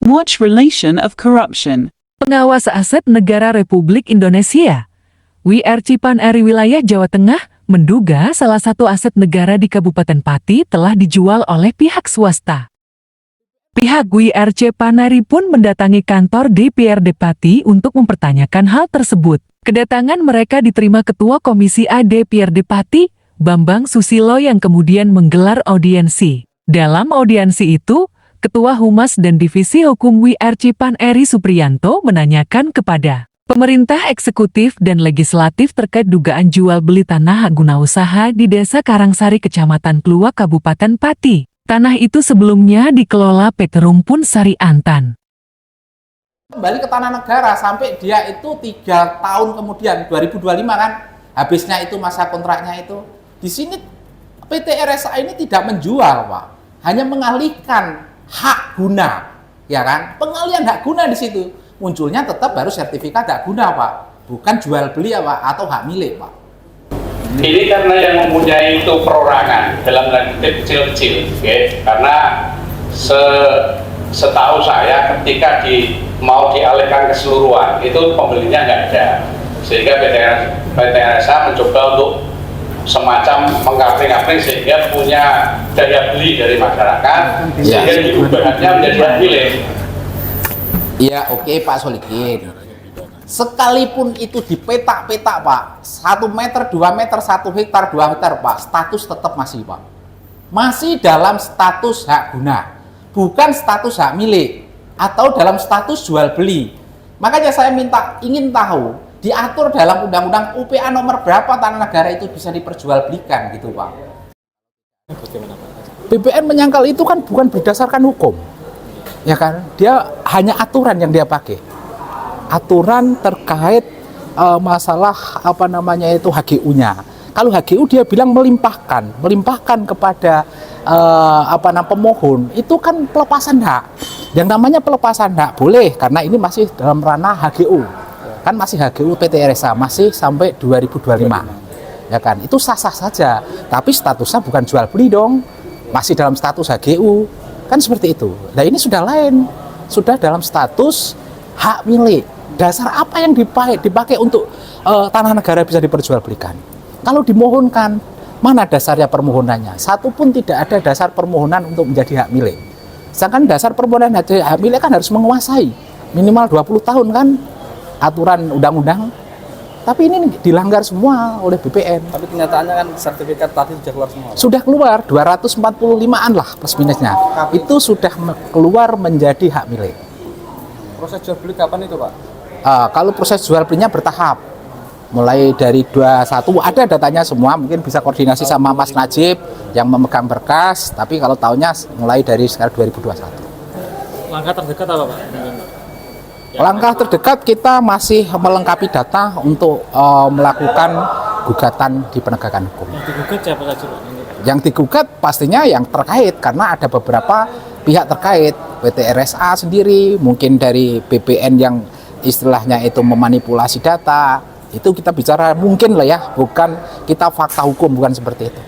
Much relation of corruption. Pengawas Aset Negara Republik Indonesia, WIR Cipan Eri Wilayah Jawa Tengah, menduga salah satu aset negara di Kabupaten Pati telah dijual oleh pihak swasta. Pihak WIR Cipan Eri pun mendatangi kantor DPRD Pati untuk mempertanyakan hal tersebut. Kedatangan mereka diterima Ketua Komisi A DPRD Pati, Bambang Susilo, yang kemudian menggelar audiensi. Dalam audiensi itu, Ketua Humas dan Divisi Hukum WIR Cipan Eri Supriyanto menanyakan kepada pemerintah eksekutif dan legislatif terkait dugaan jual beli tanah hak guna usaha di Desa Karangsari, Kecamatan Kluwak, Kabupaten Pati. Tanah itu sebelumnya dikelola PT Rumpun Sari Antan. Kembali ke tanah negara sampai dia itu 3 tahun kemudian, 2025 kan, habisnya itu masa kontraknya itu. Di sini PT RSA ini tidak menjual, Pak, hanya mengalihkan hak guna, ya kan? Pengalihan hak guna di situ. Munculnya tetap baru sertifikat hak guna, Pak, bukan jual beli ya, Pak, atau hak milik, Pak. Ini karena yang mempunyai itu perorangan dalam tanda kutip kecil-kecil, ya. Karena setahu saya ketika mau dialihkan keseluruhan itu pembelinya nggak ada, sehingga PT RSA mencoba untuk semacam mengkapling-kapling sehingga punya daya beli dari masyarakat, sehingga diubahnya menjadi hak milik. Ya oke, Pak Solikin. Sekalipun itu dipetak-petak, Pak, 1 meter, 2 meter, 1 hektar, 2 hektar, Pak, status tetap masih, Pak, masih dalam status hak guna, bukan status hak milik atau dalam status jual beli. Makanya saya ingin tahu, diatur dalam Undang-Undang UPA nomor berapa tanah negara itu bisa diperjualbelikan gitu, Pak. BPN menyangkal itu kan bukan berdasarkan hukum, ya kan? Dia hanya aturan yang dia pakai. Aturan terkait masalah apa namanya itu HGU-nya. Kalau HGU dia bilang melimpahkan kepada pemohon, itu kan pelepasan hak. Yang namanya pelepasan hak boleh karena ini masih dalam ranah HGU. Kan masih HGU PT RSA, masih sampai 2025. Ya kan? Itu sah-sah saja, tapi statusnya bukan jual beli dong. Masih dalam status HGU. Kan seperti itu. Nah, ini sudah lain. Sudah dalam status hak milik. Dasar apa yang dipakai untuk tanah negara bisa diperjualbelikan? Kalau dimohonkan, mana dasarnya permohonannya? Satu pun tidak ada dasar permohonan untuk menjadi hak milik. Sedangkan dasar permohonan hak milik kan harus menguasai minimal 20 tahun kan aturan undang-undang. Tapi ini dilanggar semua oleh BPN. Tapi kenyataannya kan sertifikat tadi sudah keluar semua. Sudah keluar 245-an lah plus minusnya. Itu sudah keluar menjadi hak milik. Proses jual beli kapan itu, Pak? Kalau proses jual belinya bertahap, mulai dari 21 ada datanya semua, mungkin bisa koordinasi sama Mas Najib yang memegang berkas, tapi kalau tahunnya mulai dari sekarang 2021. Langkah terdekat apa, Pak? Langkah terdekat kita masih melengkapi data untuk melakukan gugatan di penegakan hukum. Yang digugat siapa saja, Pak? Yang digugat pastinya yang terkait, karena ada beberapa pihak terkait, PT RSA sendiri, mungkin dari BPN yang istilahnya itu memanipulasi data, itu kita bicara mungkin lah ya, bukan kita fakta hukum, bukan seperti itu.